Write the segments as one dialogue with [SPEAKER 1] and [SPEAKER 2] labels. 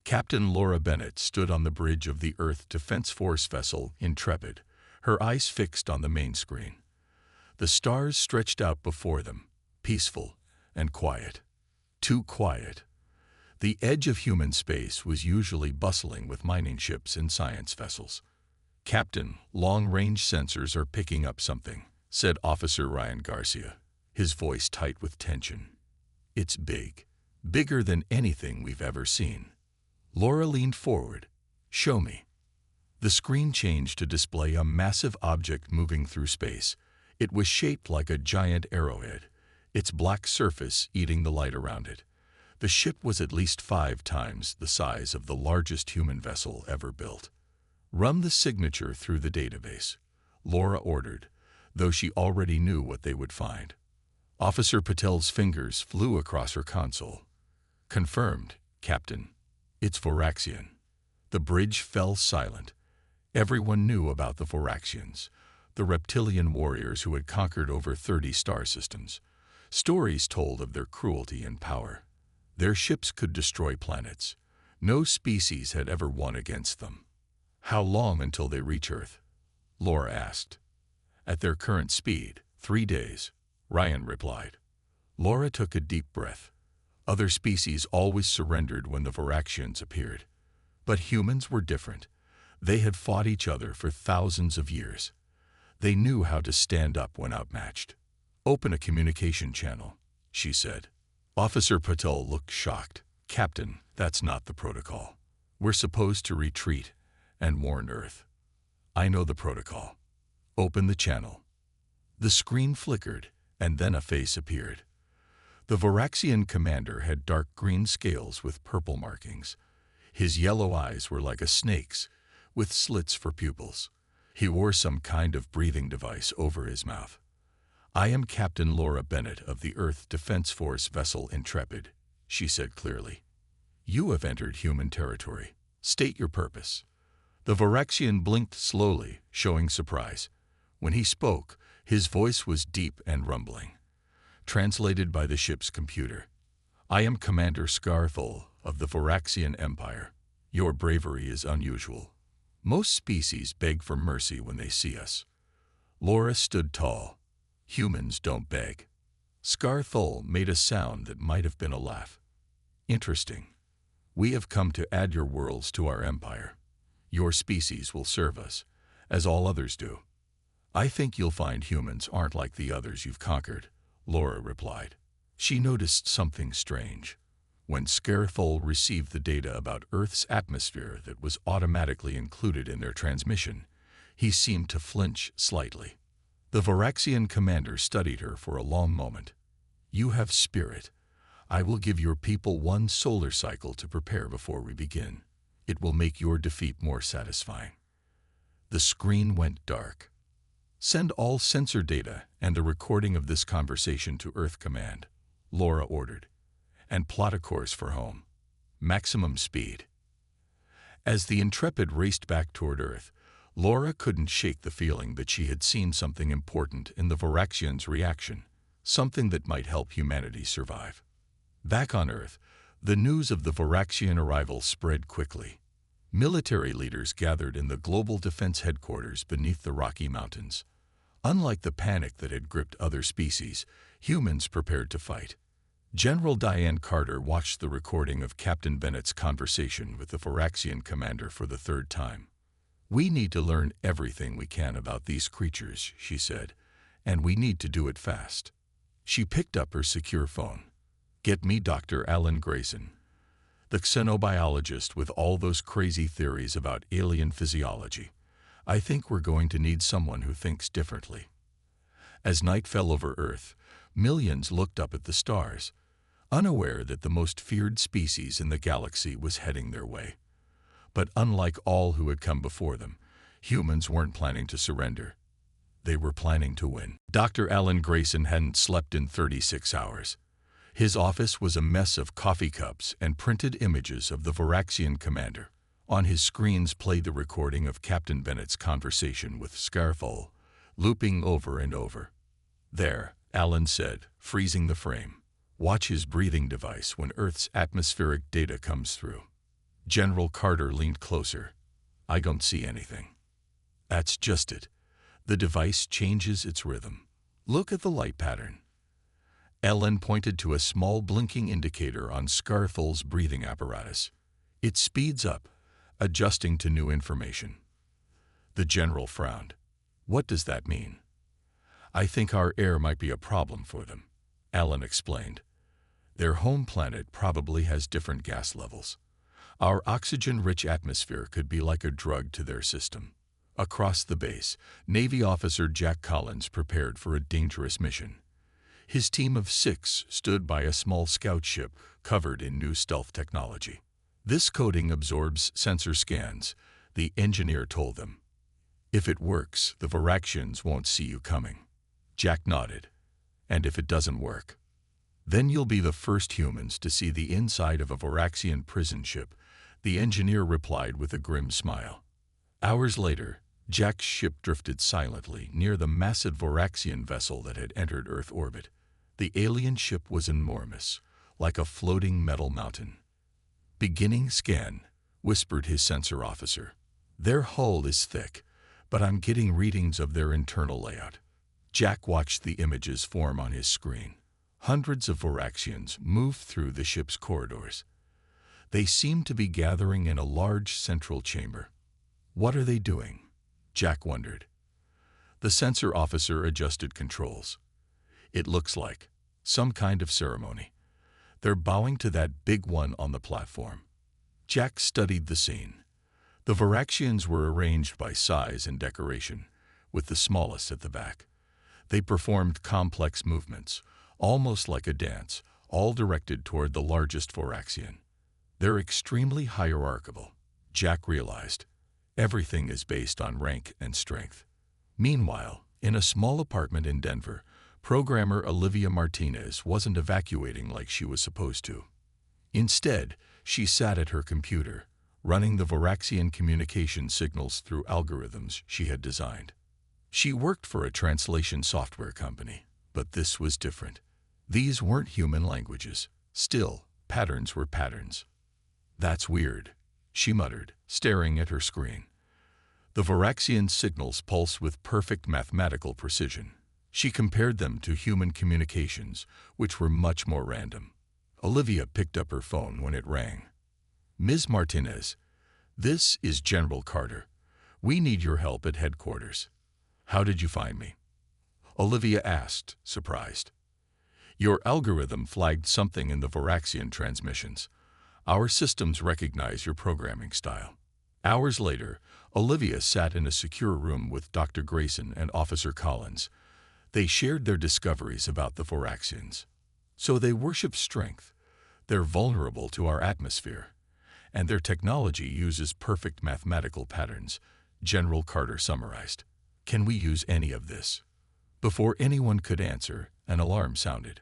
[SPEAKER 1] Captain Laura Bennett stood on the bridge of the Earth Defense Force vessel Intrepid, her eyes fixed on the main screen. The stars stretched out before them, peaceful and quiet. Too quiet. The edge of human space was usually bustling with mining ships and science vessels. "Captain, long-range sensors are picking up something," said Officer Ryan Garcia, his voice tight with tension. "It's big. Bigger than anything we've ever seen." Laura leaned forward. "Show me." The screen changed to display a massive object moving through space. It was shaped like a giant arrowhead, its black surface eating the light around it. The ship was at least 5 times the size of the largest human vessel ever built. "Run the signature through the database," Laura ordered, though she already knew what they would find. Officer Patel's fingers flew across her console. "Confirmed, Captain. It's Voraxian." The bridge fell silent. Everyone knew about the Voraxians, the reptilian warriors who had conquered over 30 star systems. Stories told of their cruelty and power. Their ships could destroy planets. No species had ever won against them. "How long until they reach Earth?" Laura asked. "At their current speed, 3 days," Ryan replied. Laura took a deep breath. Other species always surrendered when the Voraxians appeared. But humans were different. They had fought each other for thousands of years. They knew how to stand up when outmatched. "Open a communication channel," she said. Officer Patel looked shocked. "Captain, that's not the protocol. We're supposed to retreat and warn Earth." "I know the protocol. Open the channel." The screen flickered, and then a face appeared. The Voraxian commander had dark green scales with purple markings. His yellow eyes were like a snake's, with slits for pupils. He wore some kind of breathing device over his mouth. "I am Captain Laura Bennett of the Earth Defense Force vessel Intrepid," she said clearly. "You have entered human territory. State your purpose." The Voraxian blinked slowly, showing surprise. When he spoke, his voice was deep and rumbling. Translated by the ship's computer. "I am Commander Scarthol of the Voraxian Empire. Your bravery is unusual. Most species beg for mercy when they see us." Laura stood tall. "Humans don't beg." Scarthol made a sound that might have been a laugh. "Interesting. We have come to add your worlds to our empire. Your species will serve us, as all others do." "I think you'll find humans aren't like the others you've conquered," Laura replied. She noticed something strange. When Scarthol received the data about Earth's atmosphere that was automatically included in their transmission, he seemed to flinch slightly. The Voraxian commander studied her for a long moment. "You have spirit. I will give your people 1 solar cycle to prepare before we begin. It will make your defeat more satisfying." The screen went dark. "Send all sensor data and a recording of this conversation to Earth Command," Laura ordered. "And plot a course for home. Maximum speed." As the Intrepid raced back toward Earth, Laura couldn't shake the feeling that she had seen something important in the Voraxians' reaction, something that might help humanity survive. Back on Earth, the news of the Voraxian arrival spread quickly. Military leaders gathered in the Global Defense Headquarters beneath the Rocky Mountains. Unlike the panic that had gripped other species, humans prepared to fight. General Diane Carter watched the recording of Captain Bennett's conversation with the Voraxian commander for the 3rd time. "We need to learn everything we can about these creatures," she said, "and we need to do it fast." She picked up her secure phone. "Get me Dr. Alan Grayson, the xenobiologist with all those crazy theories about alien physiology. I think we're going to need someone who thinks differently." As night fell over Earth, millions looked up at the stars, unaware that the most feared species in the galaxy was heading their way. But unlike all who had come before them, humans weren't planning to surrender. They were planning to win. Dr. Alan Grayson hadn't slept in 36 hours. His office was a mess of coffee cups and printed images of the Voraxian commander. On his screens played the recording of Captain Bennett's conversation with Scarthol, looping over and over. "There," Alan said, freezing the frame. "Watch his breathing device when Earth's atmospheric data comes through." General Carter leaned closer. I don't see anything. That's just it. The device changes its rhythm. Look at the light pattern. Ellen pointed to a small blinking indicator on Scarthel's breathing apparatus. It speeds up, adjusting to new information. The general frowned. What does that mean? I think our air might be a problem for them, Ellen explained. Their home planet probably has different gas levels. Our oxygen-rich atmosphere could be like a drug to their system. Across the base, Navy officer Jack Collins prepared for a dangerous mission. His team of 6 stood by a small scout ship covered in new stealth technology. This coating absorbs sensor scans, the engineer told them. If it works, the Varaxians won't see you coming. Jack nodded. And if it doesn't work? Then you'll be the first humans to see the inside of a Varaxian prison ship, the engineer replied with a grim smile. Hours later, Jack's ship drifted silently near the massive Varaxian vessel that had entered Earth orbit. The alien ship was enormous, like a floating metal mountain. Beginning scan, whispered his sensor officer. Their hull is thick, but I'm getting readings of their internal layout. Jack watched the images form on his screen. Hundreds of Varaxians moved through the ship's corridors. They seemed to be gathering in a large central chamber. What are they doing? Jack wondered. The sensor officer adjusted controls. It looks like some kind of ceremony. They're bowing to that big one on the platform. Jack studied the scene. The Varaxians were arranged by size and decoration, with the smallest at the back. They performed complex movements, almost like a dance, all directed toward the largest Varaxian. They're extremely hierarchical, Jack realized. Everything is based on rank and strength. Meanwhile, in a small apartment in Denver, programmer Olivia Martinez wasn't evacuating like she was supposed to. Instead, she sat at her computer, running the Varaxian communication signals through algorithms she had designed. She worked for a translation software company, but this was different. These weren't human languages. Still, patterns were patterns. That's weird, she muttered, staring at her screen. The Varaxian signals pulse with perfect mathematical precision. She compared them to human communications, which were much more random. Olivia picked up her phone when it rang. Ms. Martinez, this is General Carter. We need your help at headquarters. How did you find me? Olivia asked, surprised. Your algorithm flagged something in the Varaxian transmissions. Our systems recognize your programming style. Hours later, Olivia sat in a secure room with Dr. Grayson and Officer Collins. They shared their discoveries about the Varaxians. So they worship strength. They're vulnerable to our atmosphere. And their technology uses perfect mathematical patterns, General Carter summarized. Can we use any of this? Before anyone could answer, an alarm sounded.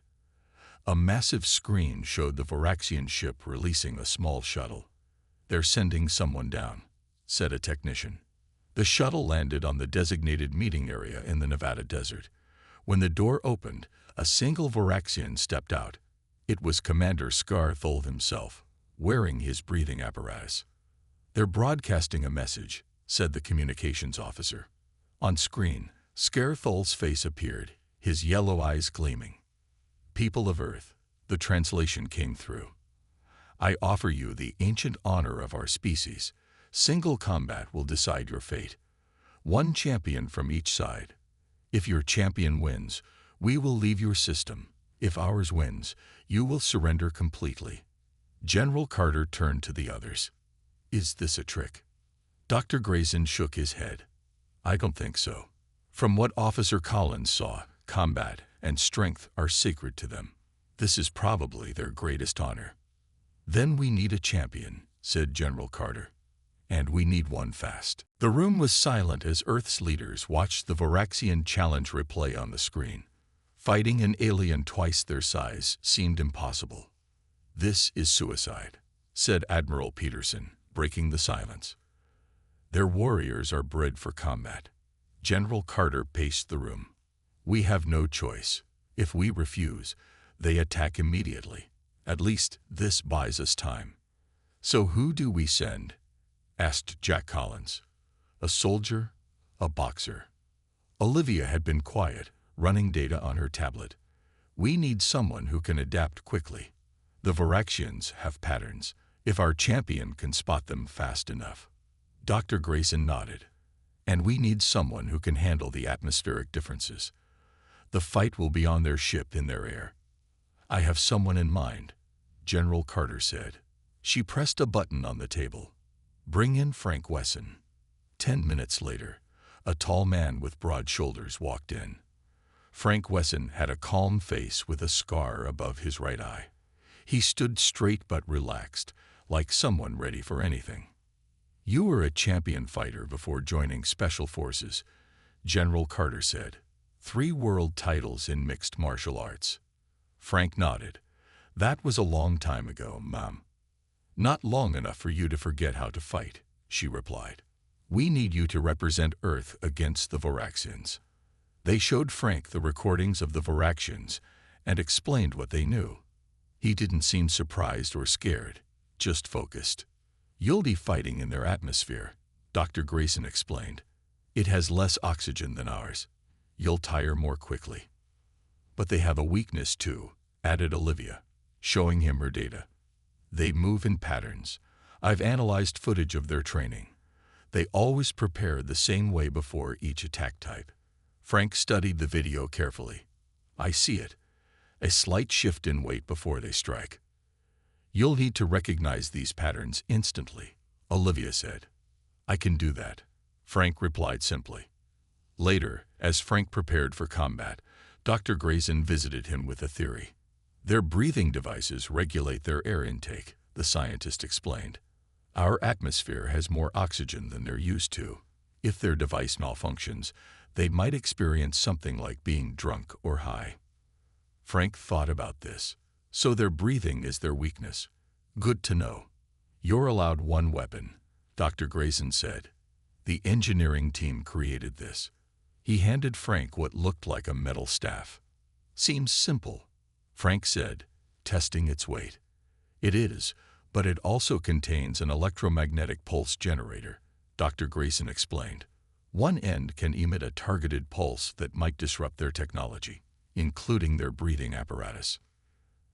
[SPEAKER 1] A massive screen showed the Varaxian ship releasing a small shuttle. They're sending someone down, said a technician. The shuttle landed on the designated meeting area in the Nevada desert. When the door opened, a single Varaxian stepped out. It was Commander Scarthol himself, wearing his breathing apparatus. They're broadcasting a message, said the communications officer. On screen, Scarthol's face appeared, his yellow eyes gleaming. People of Earth, the translation came through. I offer you the ancient honor of our species. Single combat will decide your fate. One champion from each side. If your champion wins, we will leave your system. If ours wins, you will surrender completely. General Carter turned to the others. Is this a trick? Dr. Grayson shook his head. I don't think so. From what Officer Collins saw, combat and strength are sacred to them. This is probably their greatest honor. Then we need a champion, said General Carter. And we need one fast. The room was silent as Earth's leaders watched the Varaxian challenge replay on the screen. Fighting an alien twice their size seemed impossible. This is suicide, said Admiral Peterson, breaking the silence. Their warriors are bred for combat. General Carter paced the room. We have no choice. If we refuse, they attack immediately. At least this buys us time. "So who do we send?" asked Jack Collins. "A soldier? A boxer?" Olivia had been quiet, running data on her tablet. "We need someone who can adapt quickly. The Varaxians have patterns, if our champion can spot them fast enough." Dr. Grayson nodded. "And we need someone who can handle the atmospheric differences. The fight will be on their ship in their air." "I have someone in mind," General Carter said. She pressed a button on the table. "Bring in Frank Wesson." 10 minutes later, a tall man with broad shoulders walked in. Frank Wesson had a calm face with a scar above his right eye. He stood straight but relaxed, like someone ready for anything. "You were a champion fighter before joining Special Forces," General Carter said. "3 world titles in mixed martial arts." Frank nodded. "That was a long time ago, Mom." "Not long enough for you to forget how to fight," she replied. "We need you to represent Earth against the Varaxians." They showed Frank the recordings of the Varaxians and explained what they knew. He didn't seem surprised or scared, just focused. "You'll be fighting in their atmosphere," Dr. Grayson explained. "It has less oxygen than ours. You'll tire more quickly." "But they have a weakness too," added Olivia, showing him her data. "They move in patterns. I've analyzed footage of their training. They always prepare the same way before each attack type." Frank studied the video carefully. "I see it. A slight shift in weight before they strike." "You'll need to recognize these patterns instantly," Olivia said. "I can do that," Frank replied simply. Later, as Frank prepared for combat, Dr. Grayson visited him with a theory. "Their breathing devices regulate their air intake," the scientist explained. "Our atmosphere has more oxygen than they're used to. If their device malfunctions, they might experience something like being drunk or high." Frank thought about this. "So their breathing is their weakness. Good to know." "You're allowed 1 weapon," Dr. Grayson said. "The engineering team created this." He handed Frank what looked like a metal staff. "Seems simple," Frank said, testing its weight. "It is, but it also contains an electromagnetic pulse generator," Dr. Grayson explained. "One end can emit a targeted pulse that might disrupt their technology, including their breathing apparatus."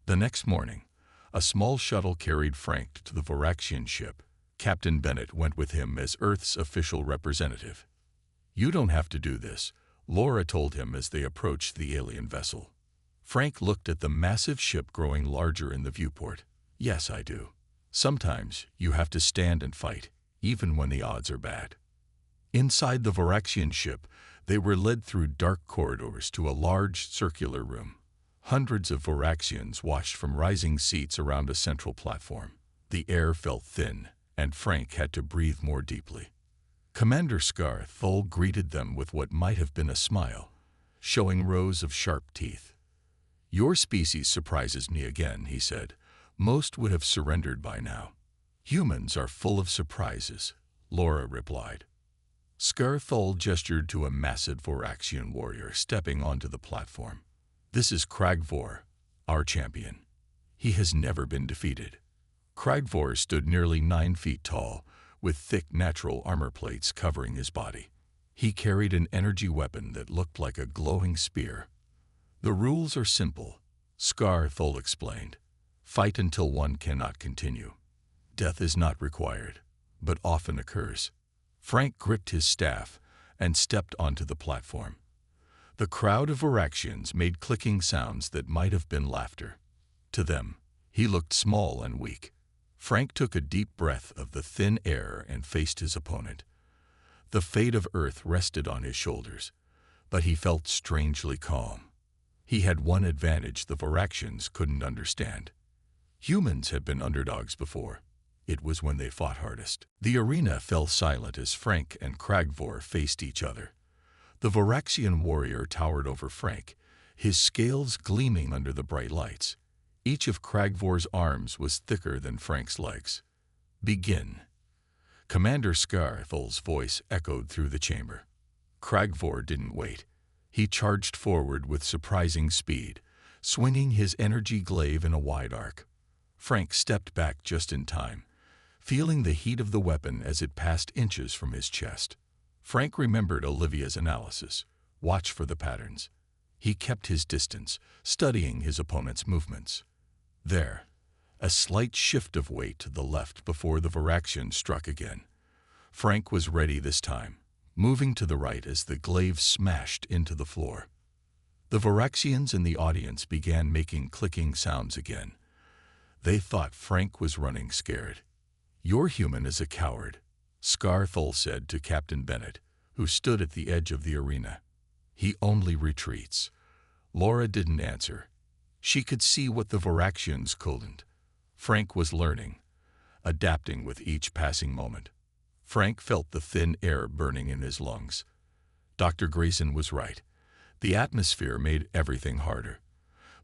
[SPEAKER 1] The next morning, a small shuttle carried Frank to the Varaxian ship. Captain Bennett went with him as Earth's official representative. "You don't have to do this," Laura told him as they approached the alien vessel. Frank looked at the massive ship growing larger in the viewport. "Yes, I do. Sometimes you have to stand and fight, even when the odds are bad." Inside the Varaxian ship, they were led through dark corridors to a large circular room. Hundreds of Varaxians watched from rising seats around a central platform. The air felt thin, and Frank had to breathe more deeply. Commander Scar Thol greeted them with what might have been a smile, showing rows of sharp teeth. "Your species surprises me again," he said. "Most would have surrendered by now." "Humans are full of surprises," Laura replied. Scar Thol gestured to a massive Varaxian warrior stepping onto the platform. "This is Kragvor, our champion. He has never been defeated." Kragvor stood nearly 9 feet tall, with thick natural armor plates covering his body. He carried an energy weapon that looked like a glowing spear. "The rules are simple," Scar Thol explained. "Fight until one cannot continue. Death is not required, but often occurs." Frank gripped his staff and stepped onto the platform. The crowd of Varaxians made clicking sounds that might have been laughter. To them, he looked small and weak. Frank took a deep breath of the thin air and faced his opponent. The fate of Earth rested on his shoulders, but he felt strangely calm. He had one advantage the Varaxians couldn't understand. Humans had been underdogs before. It was when they fought hardest. The arena fell silent as Frank and Kragvor faced each other. The Varaxian warrior towered over Frank, his scales gleaming under the bright lights. Each of Kragvor's arms was thicker than Frank's legs. "Begin." Commander Scar Thol's voice echoed through the chamber. Kragvor didn't wait. He charged forward with surprising speed, swinging his energy glaive in a wide arc. Frank stepped back just in time. feeling the heat of the weapon as it passed inches from his chest. Frank remembered Olivia's analysis. Watch for the patterns. He kept his distance, studying his opponent's movements. There, a slight shift of weight to the left before the Varaxian struck again. Frank was ready this time, moving to the right as the glaive smashed into the floor. The Varaxians in the audience began making clicking sounds again. They thought Frank was running scared. "Your human is a coward," Scarthol said to Captain Bennett, who stood at the edge of the arena. "He only retreats." Laura didn't answer. She could see what the Varaxians couldn't. Frank was learning, adapting with each passing moment. Frank felt the thin air burning in his lungs. Dr. Grayson was right. The atmosphere made everything harder.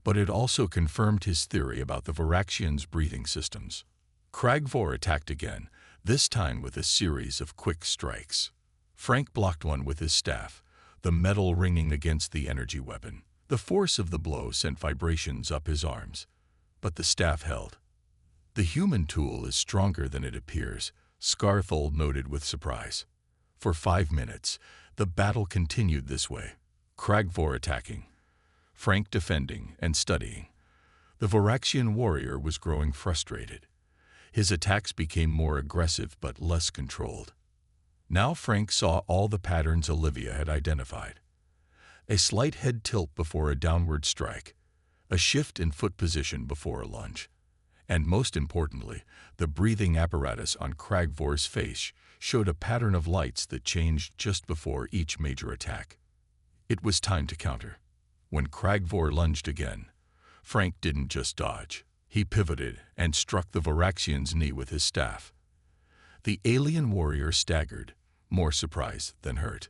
[SPEAKER 1] But it also confirmed his theory about the Varaxians' breathing systems. Cragvor attacked again, this time with a series of quick strikes. Frank blocked one with his staff, the metal ringing against the energy weapon. The force of the blow sent vibrations up his arms, but the staff held. "The human tool is stronger than it appears," Scarthol noted with surprise. For 5 minutes, the battle continued this way. Cragvor attacking, Frank defending and studying. The Varaxian warrior was growing frustrated. His attacks became more aggressive but less controlled. Now Frank saw all the patterns Olivia had identified. A slight head tilt before a downward strike, a shift in foot position before a lunge, and most importantly, the breathing apparatus on Cragvor's face showed a pattern of lights that changed just before each major attack. It was time to counter. When Cragvor lunged again, Frank didn't just dodge. He pivoted and struck the Varaxian's knee with his staff. The alien warrior staggered, more surprised than hurt.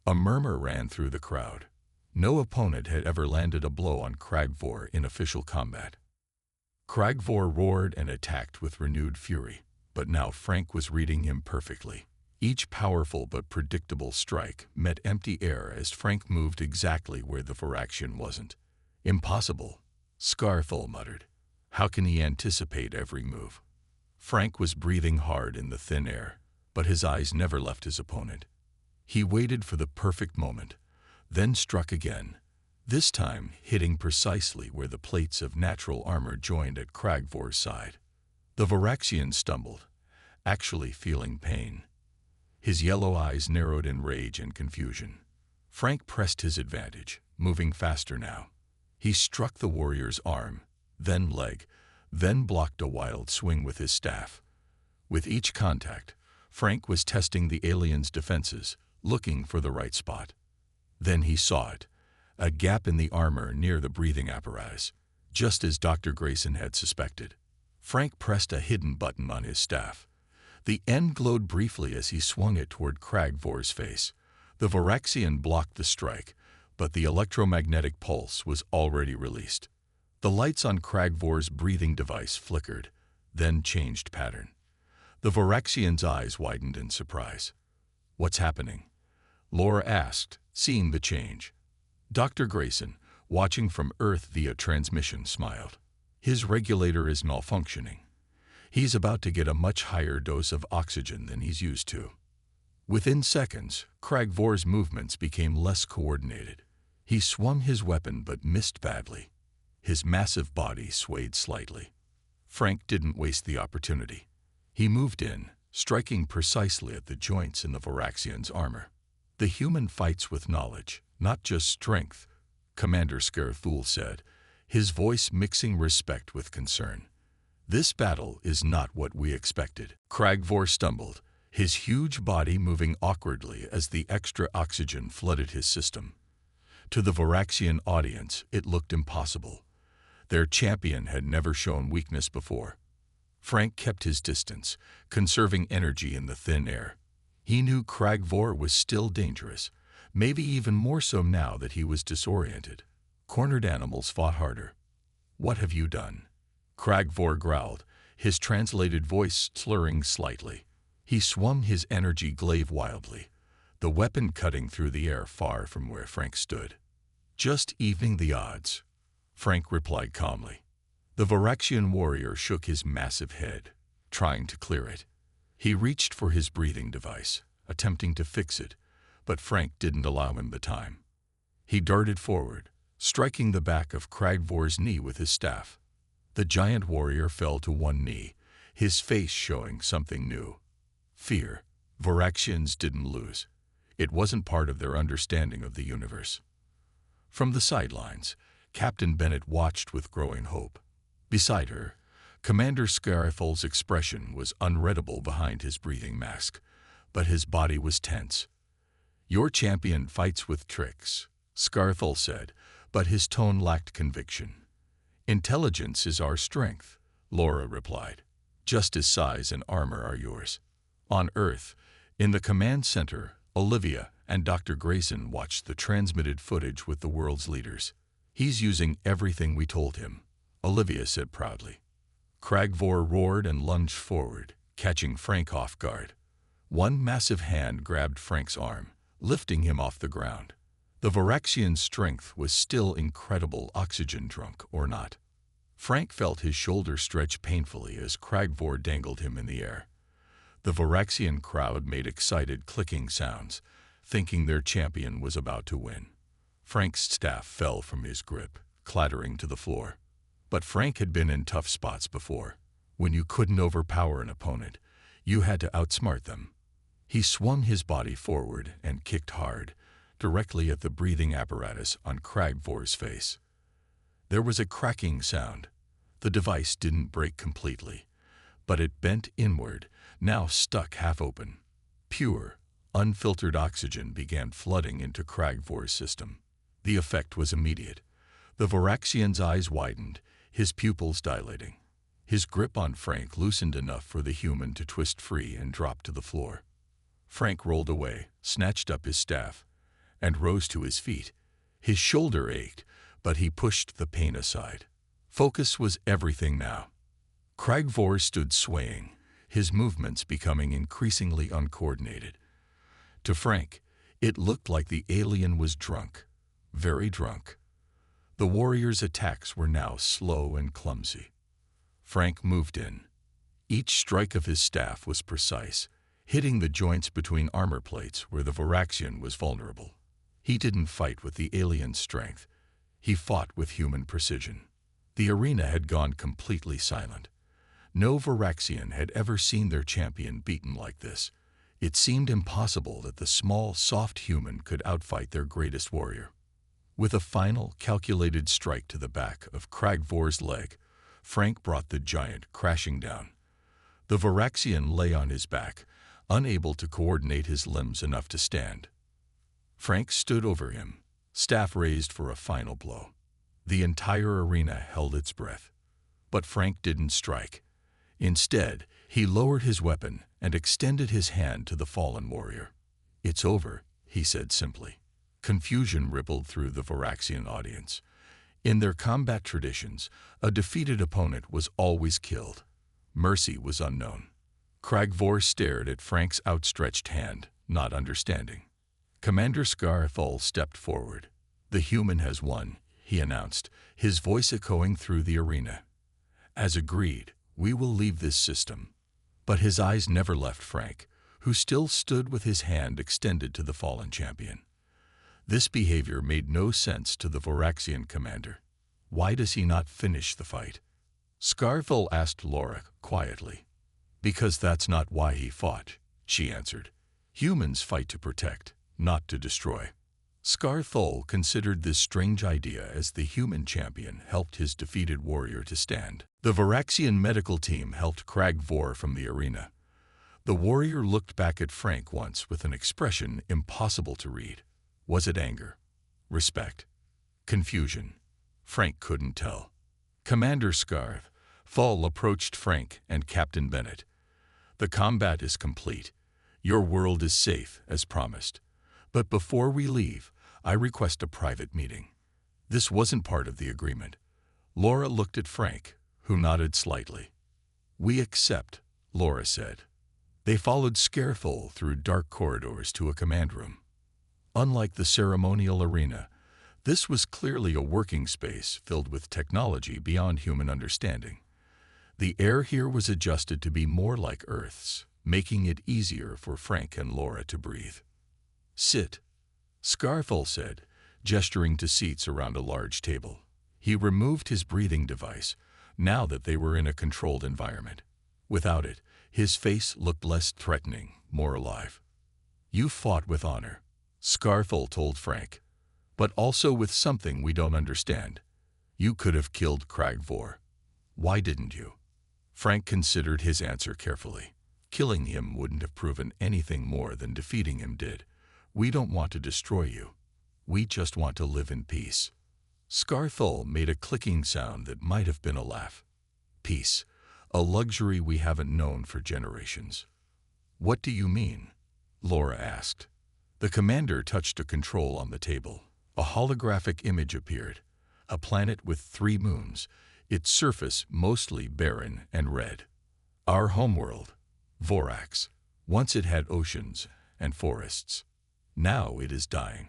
[SPEAKER 1] A murmur ran through the crowd. No opponent had ever landed a blow on Cragvor in official combat. Cragvor roared and attacked with renewed fury, but now Frank was reading him perfectly. Each powerful but predictable strike met empty air as Frank moved exactly where the Varaxian wasn't. "Impossible," Scarthol muttered. "How can he anticipate every move?" Frank was breathing hard in the thin air, but his eyes never left his opponent. He waited for the perfect moment, then struck again, this time hitting precisely where the plates of natural armor joined at Cragvor's side. The Varaxian stumbled, actually feeling pain. His yellow eyes narrowed in rage and confusion. Frank pressed his advantage, moving faster now. He struck the warrior's arm, then leg, then blocked a wild swing with his staff. With each contact, Frank was testing the alien's defenses, looking for the right spot. Then he saw it, a gap in the armor near the breathing apparatus, just as Dr. Grayson had suspected. Frank pressed a hidden button on his staff. The end glowed briefly as he swung it toward Cragvor's face. The Varaxian blocked the strike, but the electromagnetic pulse was already released. The lights on Cragvor's breathing device flickered, then changed pattern. The Varaxian's eyes widened in surprise. "What's happening?" Laura asked, seeing the change. Dr. Grayson, watching from Earth via transmission, smiled. "His regulator is malfunctioning. He's about to get a much higher dose of oxygen than he's used to." Within seconds, Cragvor's movements became less coordinated. He swung his weapon but missed badly. His massive body swayed slightly. Frank didn't waste the opportunity. He moved in, striking precisely at the joints in the Varaxian's armor. "The human fights with knowledge, not just strength," Commander Scarthul said, his voice mixing respect with concern. "This battle is not what we expected." Cragvor stumbled, his huge body moving awkwardly as the extra oxygen flooded his system. To the Varaxian audience, it looked impossible. Their champion had never shown weakness before. Frank kept his distance, conserving energy in the thin air. He knew Cragvor was still dangerous, maybe even more so now that he was disoriented. Cornered animals fought harder. "What have you done?" Cragvor growled, his translated voice slurring slightly. He swung his energy glaive wildly, the weapon cutting through the air far from where Frank stood. "Just evening the odds," Frank replied calmly. The Varaxian warrior shook his massive head, trying to clear it. He reached for his breathing device, attempting to fix it, but Frank didn't allow him the time. He darted forward, striking the back of Cragvor's knee with his staff. The giant warrior fell to one knee, his face showing something new. Fear. Voraxians didn't lose. It wasn't part of their understanding of the universe. From the sidelines, Captain Bennett watched with growing hope. Beside her, Commander Scariful's expression was unreadable behind his breathing mask, but his body was tense. "Your champion fights with tricks," Scariful said, but his tone lacked conviction. "Intelligence is our strength," Laura replied. "Just as size and armor are yours." On Earth, in the command center, Olivia and Dr. Grayson watched the transmitted footage with the world's leaders. "He's using everything we told him," Olivia said proudly. Cragvor roared and lunged forward, catching Frank off guard. One massive hand grabbed Frank's arm, lifting him off the ground. The Voraxian's strength was still incredible, oxygen-drunk or not. Frank felt his shoulder stretch painfully as Cragvor dangled him in the air. The Voraxian crowd made excited clicking sounds, thinking their champion was about to win. Frank's staff fell from his grip, clattering to the floor. But Frank had been in tough spots before. When you couldn't overpower an opponent, you had to outsmart them. He swung his body forward and kicked hard, directly at the breathing apparatus on Cragvor's face. There was a cracking sound. The device didn't break completely, but it bent inward, now stuck half open. Pure, unfiltered oxygen began flooding into Cragvor's system. The effect was immediate. The Voraxian's eyes widened, his pupils dilating. His grip on Frank loosened enough for the human to twist free and drop to the floor. Frank rolled away, snatched up his staff, and rose to his feet. His shoulder ached, but he pushed the pain aside. Focus was everything now. Cragvor stood swaying, his movements becoming increasingly uncoordinated. To Frank, it looked like the alien was drunk, very drunk. The warrior's attacks were now slow and clumsy. Frank moved in. Each strike of his staff was precise, hitting the joints between armor plates where the Voraxian was vulnerable. He didn't fight with the alien's strength. He fought with human precision. The arena had gone completely silent. No Voraxian had ever seen their champion beaten like this. It seemed impossible that the small, soft human could outfight their greatest warrior. With a final, calculated strike to the back of Cragvor's leg, Frank brought the giant crashing down. The Voraxian lay on his back, unable to coordinate his limbs enough to stand. Frank stood over him, staff raised for a final blow. The entire arena held its breath. But Frank didn't strike. Instead, he lowered his weapon and extended his hand to the fallen warrior. "It's over," he said simply. Confusion rippled through the Voraxian audience. In their combat traditions, a defeated opponent was always killed. Mercy was unknown. Cragvor stared at Frank's outstretched hand, not understanding. Commander Scariful stepped forward. "The human has won," he announced, his voice echoing through the arena. "As agreed, we will leave this system." But his eyes never left Frank, who still stood with his hand extended to the fallen champion. This behavior made no sense to the Voraxian commander. Why does he not finish the fight? Scariful asked Laura quietly. "Because that's not why he fought," she answered. "Humans fight to protect, not to destroy." Scariful considered this strange idea as the human champion helped his defeated warrior to stand. The Voraxian medical team helped Cragvor from the arena. The warrior looked back at Frank once with an expression impossible to read. Was it anger? Respect? Confusion? Frank couldn't tell. Commander Scariful approached Frank and Captain Bennett. "The combat is complete. Your world is safe, as promised. But before we leave, I request a private meeting." This wasn't part of the agreement. Laura looked at Frank, who nodded slightly. "We accept," Laura said. They followed Scariful through dark corridors to a command room. Unlike the ceremonial arena, this was clearly a working space filled with technology beyond human understanding. The air here was adjusted to be more like Earth's, making it easier for Frank and Laura to breathe. "Sit," Scarfell said, gesturing to seats around a large table. He removed his breathing device, now that they were in a controlled environment. Without it, his face looked less threatening, more alive. "You fought with honor," Scarfell told Frank, "but also with something we don't understand. You could have killed Cragvor. Why didn't you?" Frank considered his answer carefully. "Killing him wouldn't have proven anything more than defeating him did. We don't want to destroy you. We just want to live in peace." Scarfell made a clicking sound that might have been a laugh. "Peace, a luxury we haven't known for generations." "What do you mean?" Laura asked. The commander touched a control on the table. A holographic image appeared, a planet with 3 moons, its surface mostly barren and red. "Our homeworld, Vorax. Once it had oceans and forests. Now it is dying."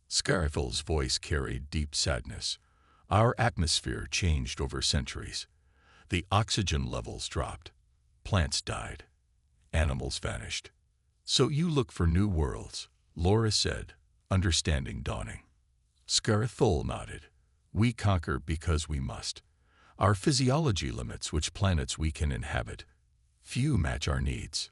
[SPEAKER 1] Scarfell's voice carried deep sadness. "Our atmosphere changed over centuries. The oxygen levels dropped. Plants died. Animals vanished. So you look for new worlds," Laura said, understanding dawning. Scarfell nodded. "We conquer because we must. Our physiology limits which planets we can inhabit. Few match our needs."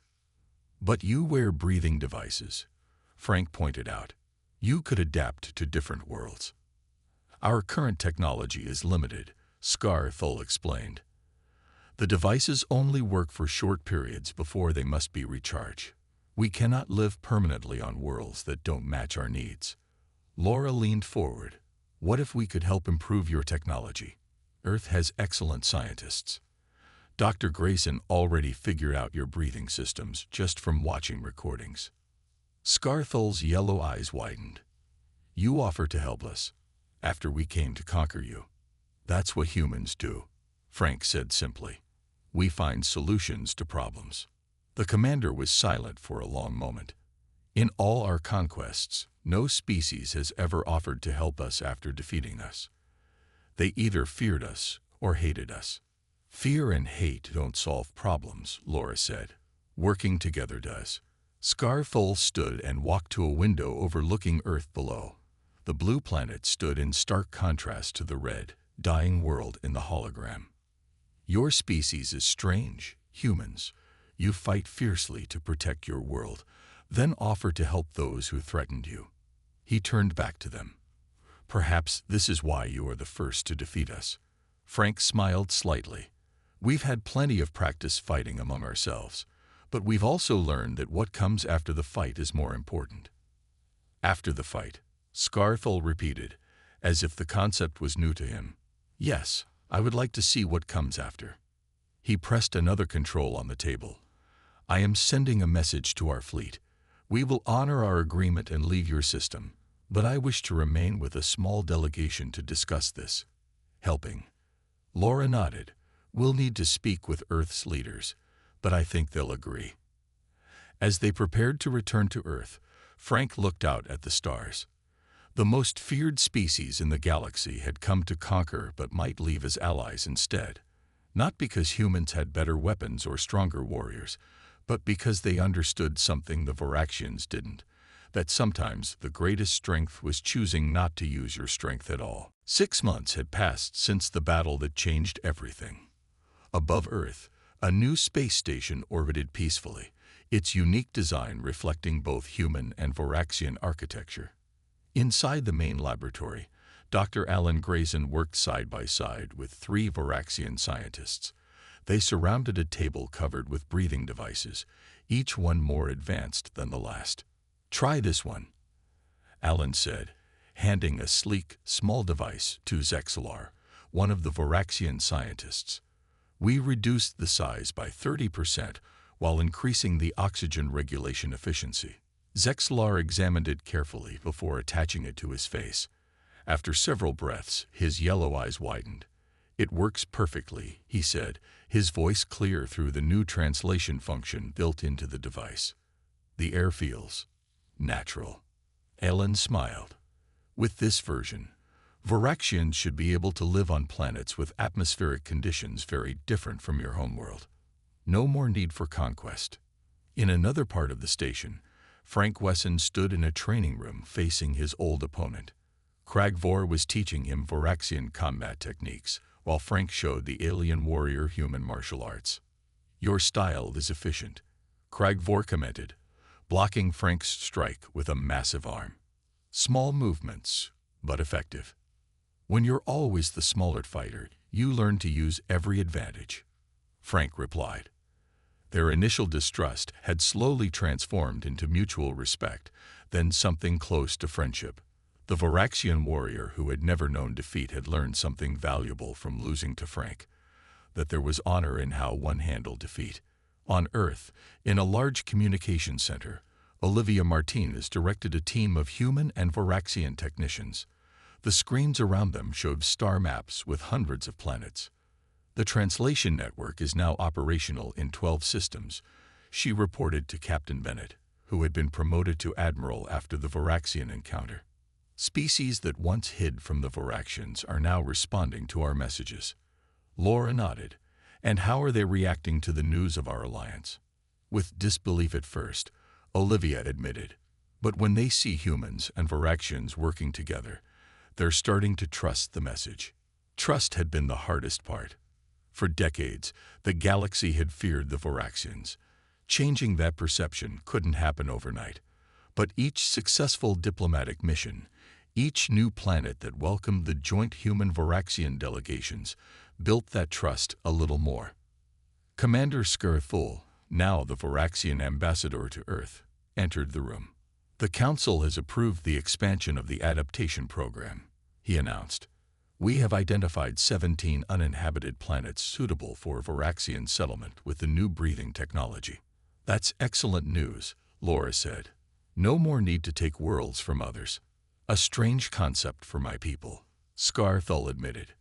[SPEAKER 1] "But you wear breathing devices," Frank pointed out. "You could adapt to different worlds." "Our current technology is limited," Scarfell explained. "The devices only work for short periods before they must be recharged. We cannot live permanently on worlds that don't match our needs." Laura leaned forward. "What if we could help improve your technology? Earth has excellent scientists. Dr. Grayson already figured out your breathing systems just from watching recordings." Scarfell's yellow eyes widened. "You offer to help us, after we came to conquer you." "That's what humans do," Frank said simply. "We find solutions to problems." The commander was silent for a long moment. "In all our conquests, no species has ever offered to help us after defeating us. They either feared us or hated us." "Fear and hate don't solve problems," Laura said. "Working together does." Scarfell stood and walked to a window overlooking Earth below. The blue planet stood in stark contrast to the red, dying world in the hologram. "Your species is strange, humans. You fight fiercely to protect your world, then offer to help those who threatened you." He turned back to them. "Perhaps this is why you are the first to defeat us." Frank smiled slightly. "We've had plenty of practice fighting among ourselves, but we've also learned that what comes after the fight is more important." "After the fight," Scarfell repeated, as if the concept was new to him. "Yes, I would like to see what comes after." He pressed another control on the table. "I am sending a message to our fleet. We will honor our agreement and leave your system, but I wish to remain with a small delegation to discuss this." "Helping?" Laura nodded. "We'll need to speak with Earth's leaders, but I think they'll agree." As they prepared to return to Earth, Frank looked out at the stars. The most feared species in the galaxy had come to conquer but might leave as allies instead. Not because humans had better weapons or stronger warriors, but because they understood something the Voraxians didn't, that sometimes the greatest strength was choosing not to use your strength at all. 6 months had passed since the battle that changed everything. Above Earth, a new space station orbited peacefully, its unique design reflecting both human and Voraxian architecture. Inside the main laboratory, Dr. Alan Grayson worked side by side with 3 Voraxian scientists. They surrounded a table covered with breathing devices, each one more advanced than the last. "Try this one," Alan said, handing a sleek, small device to Zexalar, one of the Voraxian scientists. "We reduced the size by 30% while increasing the oxygen regulation efficiency." Zexalar examined it carefully before attaching it to his face. After several breaths, his yellow eyes widened. "It works perfectly," he said, his voice clear through the new translation function built into the device. "The air feels natural." Alan smiled. "With this version, Voraxians should be able to live on planets with atmospheric conditions very different from your homeworld. No more need for conquest. In another part of the station, Frank Wesson stood in a training room facing his old opponent. Kragvor was teaching him Voraxian combat techniques, while Frank showed the alien warrior human martial arts. "Your style is efficient," Kragvor commented, blocking Frank's strike with a massive arm. "Small movements, but effective. When you're always the smaller fighter, you learn to use every advantage," Frank replied. Their initial distrust had slowly transformed into mutual respect, then something close to friendship. The Voraxian warrior who had never known defeat had learned something valuable from losing to Frank, that there was honor in how one handled defeat. On Earth, in a large communication center, Olivia Martinez directed a team of human and Voraxian technicians. The screens around them showed star maps with hundreds of planets. "The translation network is now operational in 12 systems," she reported to Captain Bennett, who had been promoted to admiral after the Voraxian encounter. "Species that once hid from the Voraxians are now responding to our messages." Laura nodded. "And how are they reacting to the news of our alliance?" "With disbelief at first," Olivia admitted. "But when they see humans and Voraxians working together, they're starting to trust the message." Trust had been the hardest part. For decades, the galaxy had feared the Voraxians. Changing that perception couldn't happen overnight. But each successful diplomatic mission, each new planet that welcomed the joint human-Voraxian delegations, built that trust a little more. Commander Skirthul, now the Voraxian ambassador to Earth, entered the room. "The Council has approved the expansion of the adaptation program," he announced. "We have identified 17 uninhabited planets suitable for Voraxian settlement with the new breathing technology." "That's excellent news," Laura said. "No more need to take worlds from others." "A strange concept for my people," Scarthul admitted.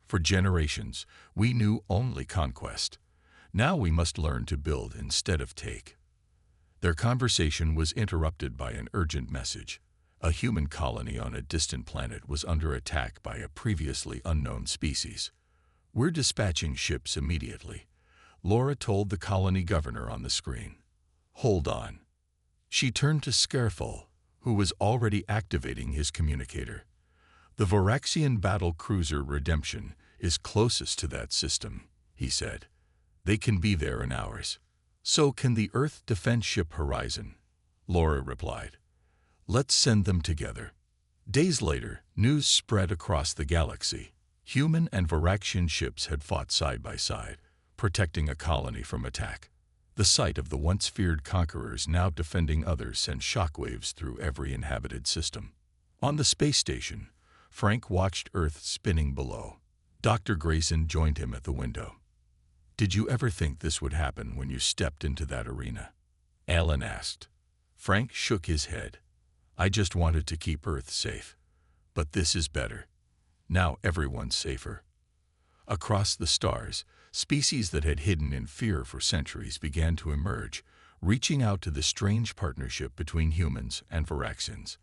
[SPEAKER 1] "For generations, we knew only conquest. Now we must learn to build instead of take." Their conversation was interrupted by an urgent message. A human colony on a distant planet was under attack by a previously unknown species. "We're dispatching ships immediately," Laura told the colony governor on the screen. "Hold on." She turned to Scarthul, who was already activating his communicator. "The Voraxian battle cruiser Redemption is closest to that system," he said. "They can be there in hours." "So can the Earth defense ship Horizon," Laura replied. "Let's send them together." Days later, news spread across the galaxy. Human and Voraxian ships had fought side by side, protecting a colony from attack. The sight of the once feared conquerors now defending others sent shockwaves through every inhabited system. On the space station, Frank watched Earth spinning below. Dr. Grayson joined him at the window. "Did you ever think this would happen when you stepped into that arena?" Alan asked. Frank shook his head. "I just wanted to keep Earth safe. But this is better. Now everyone's safer." Across the stars, species that had hidden in fear for centuries began to emerge, reaching out to the strange partnership between humans and Voraxians.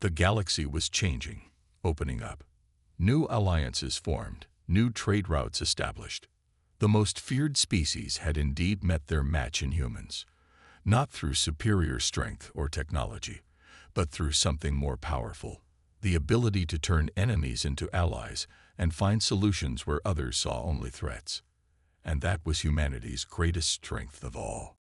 [SPEAKER 1] The galaxy was changing, opening up. New alliances formed, new trade routes established. The most feared species had indeed met their match in humans, not through superior strength or technology, but through something more powerful: the ability to turn enemies into allies and find solutions where others saw only threats. And that was humanity's greatest strength of all.